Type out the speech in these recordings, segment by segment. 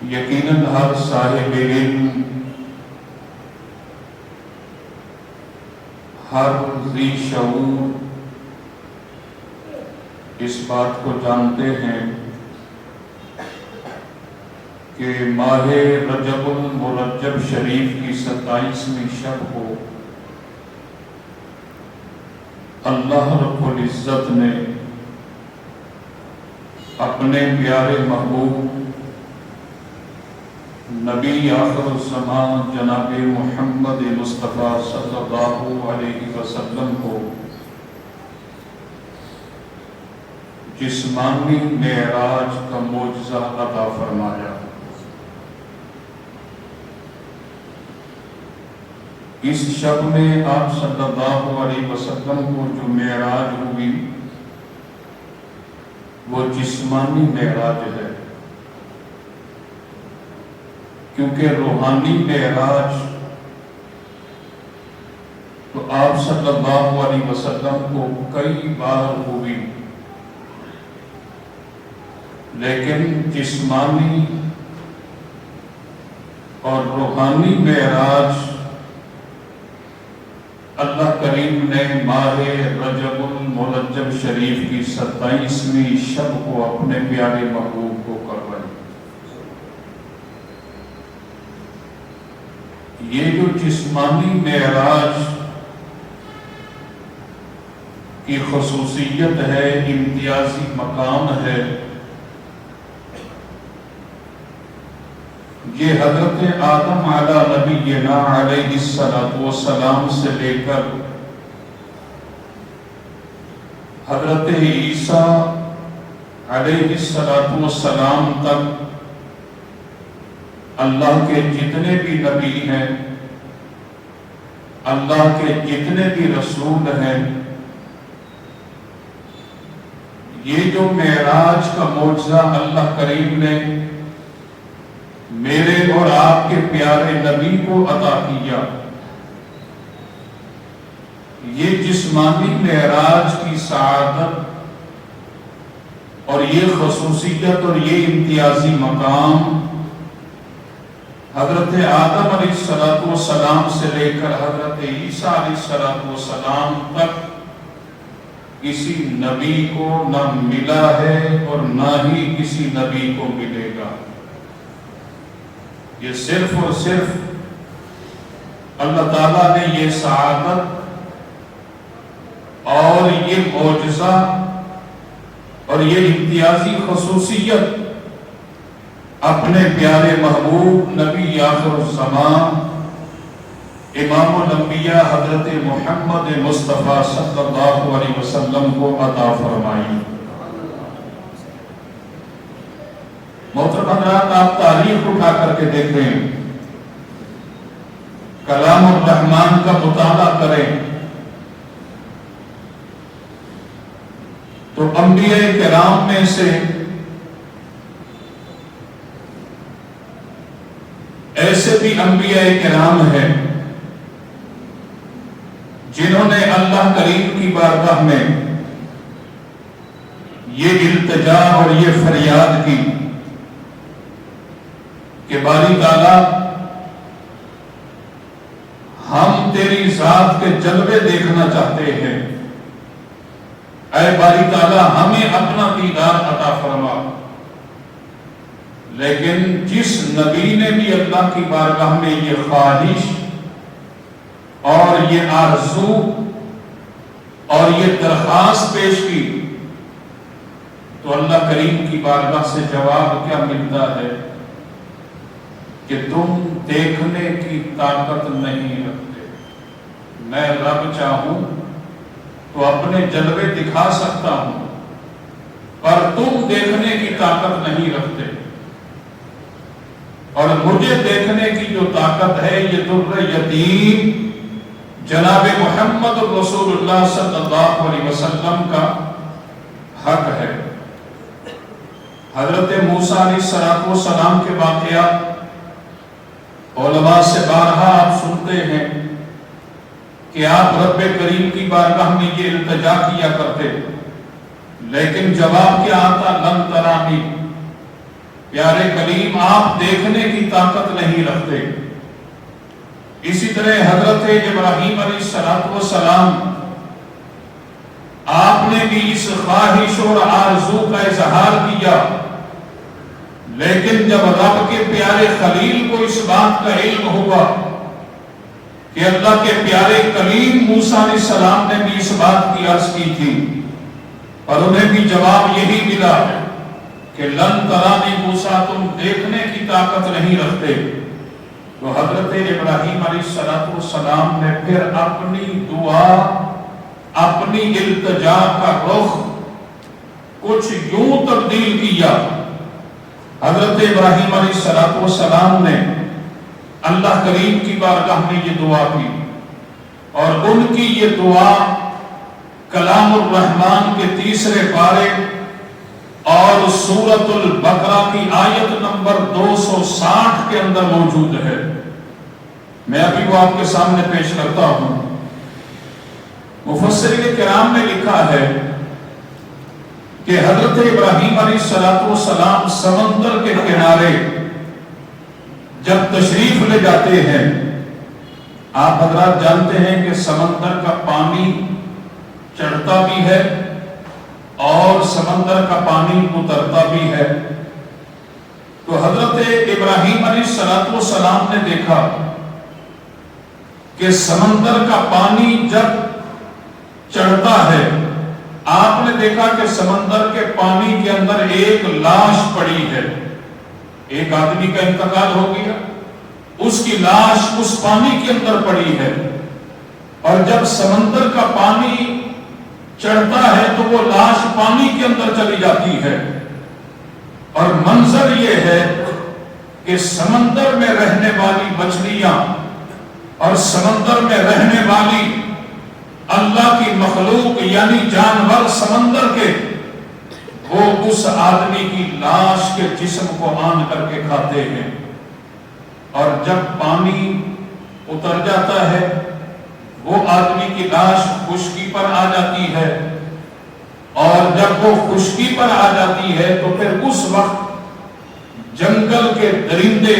یقیناً ہر صاحب علم، ہر ذی شعور اس بات کو جانتے ہیں کہ ماہ رجب المرجب شریف کی 27ویں شب کو اللہ رب العزت نے اپنے پیارے محبوب نبی آخر الزمان جناب محمد مصطفیٰ صلی اللہ علیہ وسلم کو جسمانی معراج کا معجزہ عطا فرمایا۔ اس شب میں آپ صلی اللہ علیہ وسلم کو جو معراج ہوئی وہ جسمانی معراج ہے، کیونکہ روحانی معراج تو آپ صلی اللہ علیہ وسلم کو کئی بار ہوئی، لیکن جسمانی اور روحانی معراج اللہ کریم نے ماہ رجب المرجب شریف کی 27ویں شب کو اپنے پیارے محبوب کو کروائی۔ یہ جو جسمانی معراج کی خصوصیت ہے، امتیازی مقام ہے، یہ حضرت آدم علی نبینا علیہ السلام سے لے کر حضرت عیسیٰ علیہ السلام تک اللہ کے جتنے بھی نبی ہیں، اللہ کے جتنے بھی رسول ہیں، یہ جو معراج کا معجزہ اللہ کریم نے میرے اور آپ کے پیارے نبی کو عطا کیا، یہ جسمانی معراج کی سعادت اور یہ خصوصیت اور یہ امتیازی مقام حضرت آدم علیہ السلام سے لے کر حضرت عیسیٰ علیہ السلام تک کسی نبی کو نہ ملا ہے اور نہ ہی کسی نبی کو ملے گا۔ یہ صرف اور صرف اللہ تعالیٰ نے یہ سعادت اور یہ معجزہ اور یہ امتیازی خصوصیت اپنے پیارے محبوب نبی آخر الزمان امام الانبیاء حضرت محمد مصطفیٰ صلی اللہ علیہ وسلم کو عطا فرمائی۔ محترم حضرات، آپ تاریخ اٹھا کر کے دیکھیں، کلام الرحمن کا مطالعہ کریں تو انبیاء کرام میں سے ایسے بھی انبیاء کرام ہیں جنہوں نے اللہ کریم کی بارگاہ میں یہ التجا اور یہ فریاد کی کہ باری تعالیٰ ہم تیری ذات کے جلوے دیکھنا چاہتے ہیں، اے باری تعالیٰ ہمیں اپنا دیدار عطا فرما۔ لیکن جس نبی نے بھی اللہ کی بارگاہ میں یہ خواہش اور یہ آرزو اور یہ درخواست پیش کی تو اللہ کریم کی بارگاہ سے جواب کیا ملتا ہے کہ تم دیکھنے کی طاقت نہیں رکھتے، میں رب چاہوں تو اپنے جلوے دکھا سکتا ہوں پر تم دیکھنے کی طاقت نہیں رکھتے، اور مجھے دیکھنے کی جو طاقت ہے یہ در یتیم جناب محمد رسول اللہ صلی اللہ علیہ وسلم کا حق ہے۔ حضرت موسیٰ علیہ السلام کے واقعات علماء سے بارہا آپ سنتے ہیں کہ آپ رب کریم کی بارگاہ میں یہ التجا کیا کرتے، لیکن جواب کیا آتا؟ لن ترانی، پیارے کلیم آپ دیکھنے کی طاقت نہیں رکھتے۔ اسی طرح حضرت ابراہیم علیہ السلام آپ نے بھی اس خواہش اور آرزو کا اظہار کیا، لیکن جب رب کے پیارے خلیل کو اس بات کا علم ہوا کہ اللہ کے پیارے کلیم موسیٰ علیہ السلام نے بھی اس بات کی عرض کی تھی، اور انہیں بھی جواب یہی ملا کہ لن ترانی موسیٰ، تم دیکھنے کی طاقت نہیں رکھتے، تو حضرت ابراہیم علیہ السلام نے پھر اپنی دعا، اپنی التجا کا رخ کچھ یوں تبدیل کیا۔ حضرت ابراہیم علیہ السلام نے اللہ کریم کی بارگاہ میں یہ دعا کی، اور ان کی یہ دعا کلام الرحمن کے 3 پارے اور سورۃ البقرہ کی آیت نمبر 260 کے اندر موجود ہے۔ میں ابھی وہ آپ کے سامنے پیش کرتا ہوں۔ مفسرین کرام نے لکھا ہے کہ حضرت ابراہیم علیہ السلام سمندر کے کنارے جب تشریف لے جاتے ہیں، آپ حضرات جانتے ہیں کہ سمندر کا پانی چڑھتا بھی ہے اور سمندر کا پانی اترتا بھی ہے، تو حضرت ابراہیم علیہ السلام نے دیکھا کہ سمندر کا پانی جب چڑھتا ہے، آپ نے دیکھا کہ سمندر کے پانی کے اندر ایک لاش پڑی ہے، ایک آدمی کا انتقال ہو گیا، اس کی لاش اس پانی کے اندر پڑی ہے، اور جب سمندر کا پانی چڑھتا ہے تو وہ لاش پانی کے اندر چلی جاتی ہے، اور منظر یہ ہے کہ سمندر میں رہنے والی مچھلیاں اور سمندر میں رہنے والی اللہ کی مخلوق یعنی جانور سمندر کے، وہ اس آدمی کی لاش کے جسم کو آن کر کے کھاتے ہیں، اور جب پانی اتر جاتا ہے وہ آدمی کی لاش خشکی پر آ جاتی ہے، اور جب وہ خشکی پر آ جاتی ہے تو پھر اس وقت جنگل کے درندے،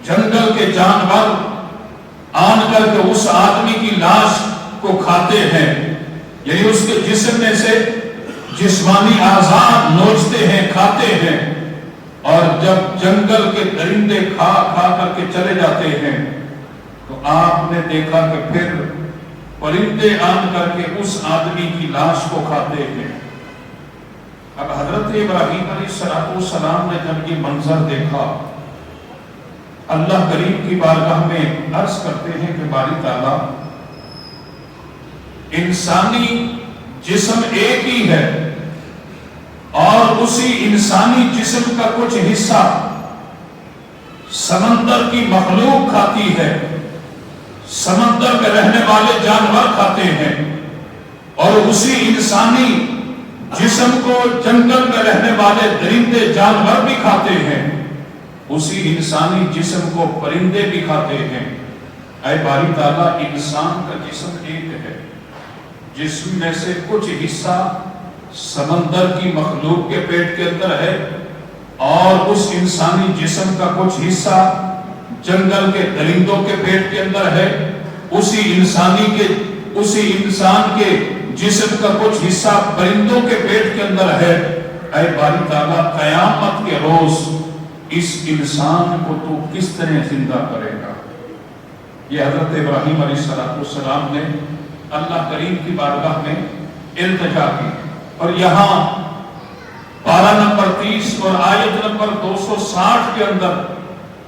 جنگل کے جانور آن کر کے اس آدمی کی لاش کو کھاتے ہیں، یعنی اس کے جسم میں سے جسمانی اعضاء نوچتے ہیں، کھاتے ہیں، اور جب جنگل کے درندے کھا کر کے چلے جاتے ہیں تو آپ نے دیکھا کہ پھر پرندے آن کر کے اس آدمی کی لاش کو کھاتے ہیں۔ اب حضرت ابراہیم علیہ السلام نے جب یہ منظر دیکھا، اللہ کریم کی بارگاہ میں عرض کرتے ہیں کہ باری تعالیٰ، انسانی جسم ایک ہی ہے، اور اسی انسانی جسم کا کچھ حصہ سمندر کی مخلوق کھاتی ہے، سمندر میں رہنے والے جانور کھاتے ہیں، اور اسی انسانی جسم کو جنگل میں رہنے والے درندے جانور بھی کھاتے ہیں، اسی انسانی جسم کو پرندے بھی کھاتے ہیں۔ اے باری تعالیٰ، انسان کا جسم ایک ہے، جسم میں سے کچھ حصہ سمندر کی مخلوق کے پیٹ کے اندر ہے، اور اس انسانی جسم کا کچھ حصہ جنگل کے درندوں کے پیٹ کے اندر ہے، اسی انسان کے جسم کا کچھ حصہ پرندوں کے پیٹ کے اندر ہے۔ اے باری تعالیٰ، قیامت کے روز اس انسان کو تو کس طرح زندہ کرے گا؟ یہ حضرت ابراہیم علیہ السلام نے اللہ کریم کی بارگاہ میں التجا کی، اور یہاں پارہ نمبر 30 اور آیت نمبر 260 کے اندر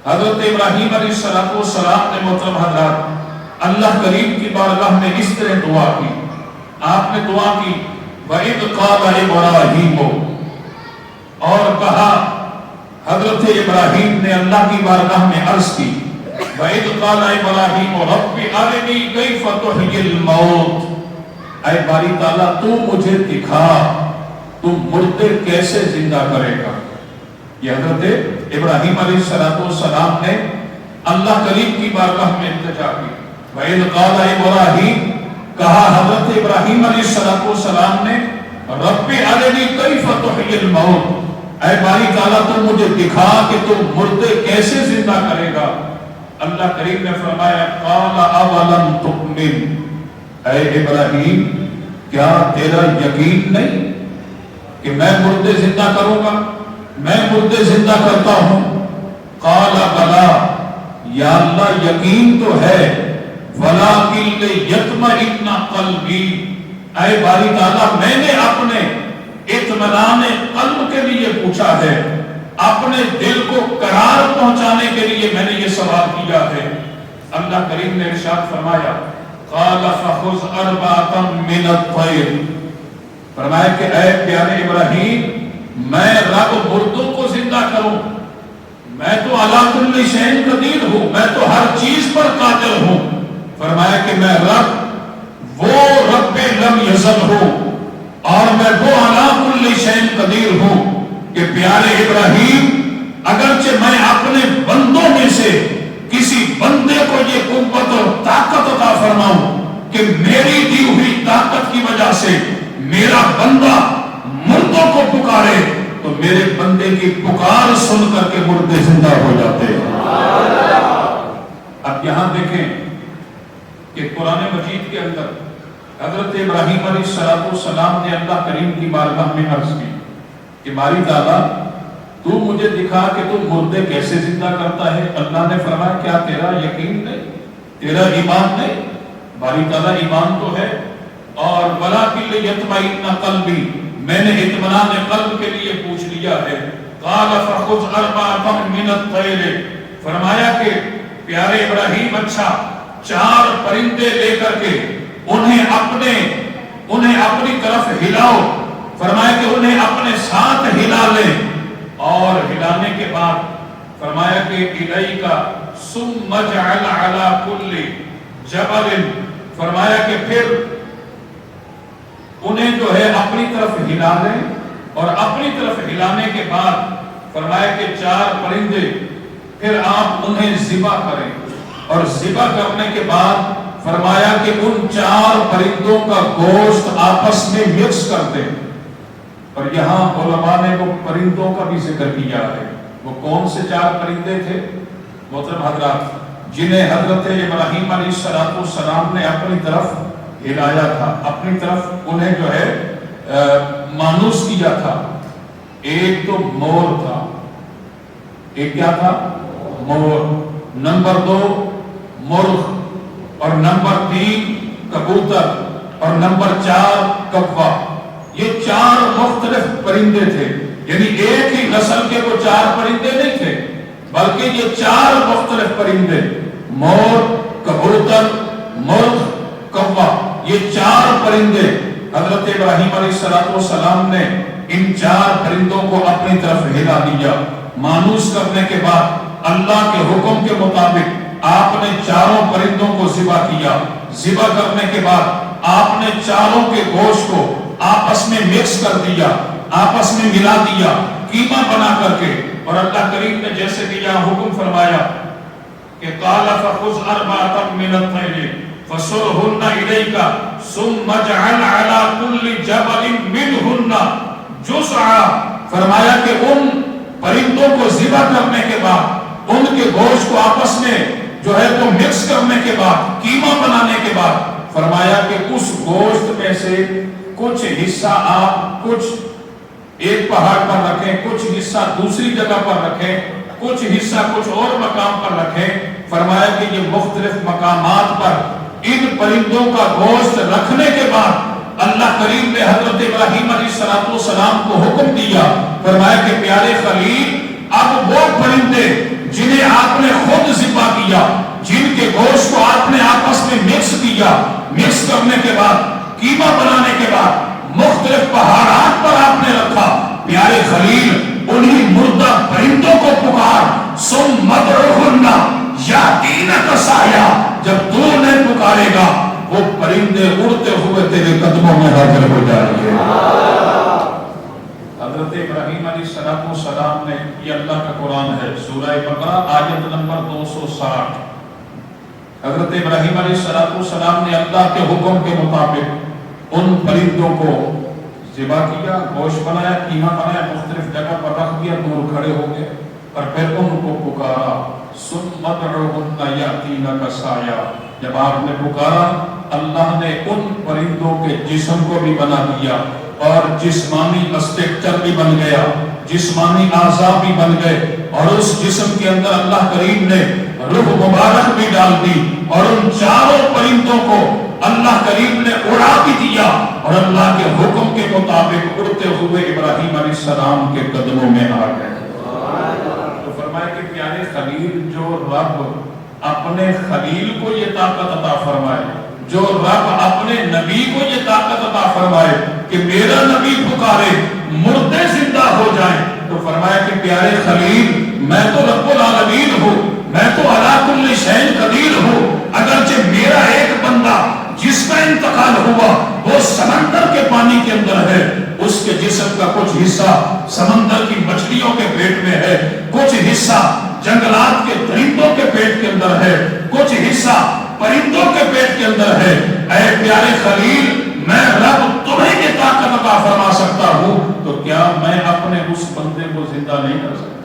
حضرت ابراہیم علیہ السلام نے محترم حضرات اللہ کریم کی بارگاہ میں اس طرح دعا کی۔ آپ نے دعا کی وَإِذْ قَالَ إِبْرَاهِيمُ، اور کہا حضرت ابراہیم نے اللہ کی بارگاہ میں عرض کی وَإِذْ قَالَ إِبْرَاهِيمُ رَبِّ أَرِنِي كَيْفَ تُحْيِي الْمَوْتَ، اے باری تعالیٰ تو مجھے دکھا تو مردے کیسے زندہ کرے گا۔ یہ حضرت ابراہیم علیہ السلام نے اللہ کریم کی بارگاہ میں التجا کی۔ وَإِذْ قَالَ إِبْرَاهِيمُ، کہا حضرت ابراہیم علیہ السلام نے رَبِّ أَرِنِي كَيْفَ تُحْيِي الْمَوْتَ، اے باری تعالیٰ تو مجھے دکھا کہ تو مردے کیسے زندہ کرے گا۔ اللہ کریم نے فرمایا قال اولم تؤمن، اے ابراہیم کیا تیرا یقین نہیں کہ میں مردے زندہ کروں گا؟ میں مردے زندہ کرتا ہوں۔ قال بلا، یا اللہ یقین تو ہے، ولکن لیطمئن قلبی، اے باری تعالیٰ میں نے اپنے اطمینان قلب کے لیے پوچھا ہے، اپنے دل کو قرار پہنچانے کے لیے میں نے یہ سوال کیا ہے۔ اللہ کریم نے ارشاد فرمایا قال فخذ اربعۃ من الطیر، فرمایا کہ اے پیارے ابراہیم میں رب مردوں کو زندہ کروں، میں تو علی کل شیء قدیر ہوں، میں تو ہر چیز پر قادر ہوں۔ فرمایا کہ میں رب وہ رب لم یزل ہوں اور میں وہ علی کل شیء قدیر ہوں کہ پیارے ابراہیم اگرچہ میں اپنے بندوں میں سے کسی بندے کو یہ قوت اور طاقت عطا فرماؤں کہ میری دی ہوئی طاقت کی وجہ سے میرا بندہ مردوں کو پکارے تو میرے بندے کی پکار سن کر کے مردے زندہ ہو جاتے ہیں۔ اب یہاں دیکھیں کہ قرآن مجید کے اندر حضرت ابراہیم علیہ السلام نے اللہ کریم کی بارگاہ میں عرض کی کہ باری تعالیٰ تو مجھے دکھا کہ تو مردے کیسے زندہ کرتا ہے۔ اللہ نے فرمایا کیا تیرا یقین نہیں، تیرا ایمان نہیں؟ باری تعالیٰ ایمان تو ہے، اور ولکن لیطمئن قلبی، میں نے اطمینان قلب کے لیے پوچھ لیا ہے۔ قال فخذ اربعۃ من الطیر، فرمایا کہ پیارے ابراہیم اچھا 4 پرندے لے کر کے انہیں اپنی طرف ہلاؤ، فرمایا کہ انہیں اپنے ساتھ ہلا لیں، اور ہلانے کے بعد فرمایا کہ الیک ثم اجعل علی کل جبل، فرمایا کہ پھر انہیں جو ہے اپنی طرف ہلا لیں، اور اپنی طرف ہلانے کے بعد فرمایا کہ 4 پرندے پھر آپ انہیں ذبح کریں، اور ذبح کرنے کے بعد فرمایا کہ ان 4 پرندوں کا گوشت آپس میں مکس کر دیں۔ اور یہاں علماء نے وہ پرندوں کا بھی ذکر کیا ہے۔ وہ کون سے 4 پرندے تھے محترم حضرات؟ جنہیں حضرت ابراہیم علیہ السلام نے اپنی طرف ہلایا تھا، اپنی طرف انہیں جو ہے مانوس کیا تھا۔ ایک تو مور تھا، ایک کیا تھا؟ مور، نمبر 2 مرغ، اور نمبر 3 کبوتر، اور نمبر 4 کوا۔ یہ 4 مختلف پرندے تھے، یعنی ایک ہی نسل کے وہ 4 پرندے نہیں تھے، بلکہ یہ 4 مختلف پرندے، مور، کبوتر، مرغ، کوا، یہ 4 پرندے حضرت ابراہیم علیہ السلام نے ان 4 پرندوں کو اپنی طرف ہلا دیا۔ مانوس کرنے کے بعد اللہ کے حکم کے مطابق آپ نے 4 پرندوں کو ذبح کیا۔ ذبح کرنے کے بعد آپ نے 4 کے گوشت کو آپس میں مکس کر دیا، آپس میں ملا دیا قیمہ بنا کر کے، اور اللہ کریم نے جیسے کہ یہاں حکم فرمایا کہ قال فخذ اربعۃ من الطیر فصرهن الیک ثم اجعل علی کل جبل منهن جزعا، فرمایا کہ ان پرندوں کو ذبح کرنے کے بعد ان کے گوشت کو آپس میں جو ہے وہ مکس کرنے کے بعد قیمہ بنانے کے بعد فرمایا کہ اس گوشت میں سے کچھ حصہ آپ کچھ ایک پہاڑ پر رکھیں، کچھ حصہ دوسری جگہ پر رکھیں، کچھ حصہ کچھ اور مقام پر رکھیں۔ فرمایا کہ یہ مختلف مقامات پر ان پرندوں کا گوشت رکھنے کے بعد اللہ کریم نے حضرت ابراہیم علیہ السلام کو حکم دیا، فرمایا کہ پیارے خلیل اب وہ پرندے جنہیں آپ نے خود ذبح کیا، جن کے گوشت کو آپ نے آپس میں مکس کیا، مکس کرنے کے بعد قیمہ بنانے کے بعد مختلف پہاڑات پر آپ نے رکھا، پیارے خلیل انہی مردہ پرندوں کو پکار، ثم ادعوہن یاتینک سعیا، جب تو انہیں پکارے گا وہ پرندے اڑتے ہوئے تیرے قدموں میں حاضر ہو جائیں گے۔ حضرت ابراہیم علیہ السلام نے، یہ اللہ کا قرآن ہے، سورہ بقرہ آیت نمبر 260، حضرت ابراہیم علیہ السلام نے اللہ کے حکم کے مطابق ان پرندوں کو ذبح کیا، گوشت بنایا، قیمہ بنایا، مختلف جگہ پر رکھ دیا، دور کھڑے ہو گئے اور پھر ان کو پکارا، ثم ادعوهن یاتینک سعیا، جب آپ نے پکارا اللہ نے ان پرندوں کے جسم کو بھی بنا دیا اور جسمانی اسٹرکچر بھی بن گیا، جسمانی اعضاء بھی بن گئے، اور اس جسم کے اندر اللہ کریم نے روح مبارک بھی ڈال دی، اور ان چاروں پرندوں کو اللہ کریم نے اڑا بھی دیا، اور اللہ کے حکم کے مطابق اڑتے ہوئے ابراہیم علیہ السلام کے قدموں میں آ گئے۔ تو فرمایا کہ پیارے خلیل، جو رب اپنے خلیل کو یہ طاقت عطا فرمائے، جو رب اپنے نبی کو یہ طاقت عطا فرمائے کہ میرا نبی پکارے مردے زندہ ہو جائیں، تو فرمایا کہ پیارے خلیل، میں تو رب العالمین ہوں، میں تو علی کل شیء قدیر ہوں، اگرچہ میرا ایک بندہ جس کا انتقال ہوا وہ سمندر کے پانی کے اندر ہے، اس کے جسم کا کچھ حصہ سمندر کی مچھلیوں کے پیٹ میں ہے، کچھ حصہ جنگلات کے درندوں کے پیٹ کے اندر ہے، کچھ حصہ پرندوں کے پیٹ کے اندر ہے۔ اے پیارے خلیل، میں رب تمہیں یہ طاقت عطا فرما سکتا ہوں، تو کیا میں اپنے اس بندے کو زندہ نہیں کر سکتا؟